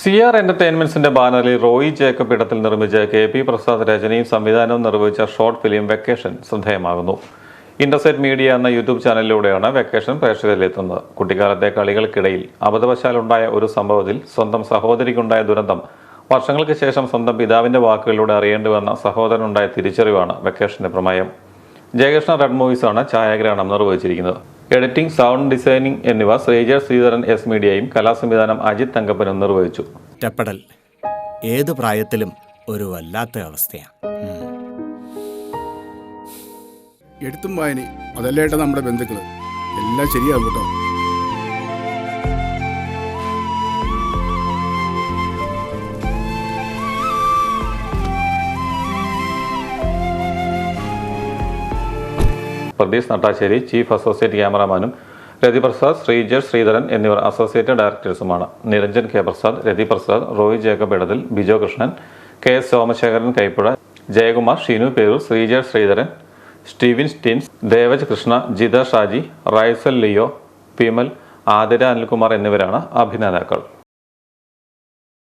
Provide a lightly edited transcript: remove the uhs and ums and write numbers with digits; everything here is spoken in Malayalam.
CR എന്റർടൈൻമെന്റ്സിന്റെ ബാനറിൽ റോയി ജേക്കബ് ഇടത്തിൽ നിർമ്മിച്ച KP പ്രസാദ് രചനയും സംവിധാനവും നിർവഹിച്ച short film vacation ശ്രദ്ധേയമാകുന്നു. Intersect media എന്ന യൂട്യൂബ് ചാനലിലൂടെയാണ് വെക്കേഷൻ പ്രേക്ഷകരിലെത്തുന്നത്. കുട്ടിക്കാലത്തെ കളികൾക്കിടയിൽ അബദ്ധവശാലുണ്ടായ ഒരു സംഭവത്തിൽ സ്വന്തം സഹോദരിക്കുണ്ടായ ദുരന്തം വർഷങ്ങൾക്ക് ശേഷം സ്വന്തം പിതാവിന്റെ വാക്കുകളിലൂടെ അറിയേണ്ടി വന്ന സഹോദരനുണ്ടായ തിരിച്ചറിവാണ് വെക്കേഷന്റെ പ്രമേയം. ജയകൃഷ്ണ റെഡ് മൂവീസാണ് ഛായാഗ്രഹണം നിർവഹിച്ചിരിക്കുന്നത്. എഡിറ്റിംഗ്, സൗണ്ട് ഡിസൈനിംഗ് എന്നിവ ശ്രീധരൻ S മീഡിയയും കലാസംവിധാനം അജിത് തങ്കപ്പനും നിർവഹിച്ചു. ഒറ്റപ്പെടൽ ഏത് പ്രായത്തിലും ഒരു വല്ലാത്ത അവസ്ഥയാണ്. എഴുത്തും വായന അതല്ലേട്ട നമ്മുടെ ബന്ധുക്കള് എല്ലാം ശരിയാകും കേട്ടോ. പ്രദീപ് നട്ടാശ്ശേരി ചീഫ് അസോസിയേറ്റ് ക്യാമറാമാനും രതിപ്രസാദ്, ശ്രീധരൻ എന്നിവർ അസോസിയേറ്റ് ഡയറക്ടേഴ്സുമാണ്. Niranjan K Prasad, Rathiprasad, Roy Jacob Idathil, Bijo Krishnan, KS Somasekharan Kaippuzha, Jayakumar, Shinu Peroor, Sreedharan, Stevin Stins, Devaj Krishna, Jitha Shaji, Raisal Leo, Pimal, Athira Anilkumar എന്നിവരാണ് അഭിനേതാക്കൾ.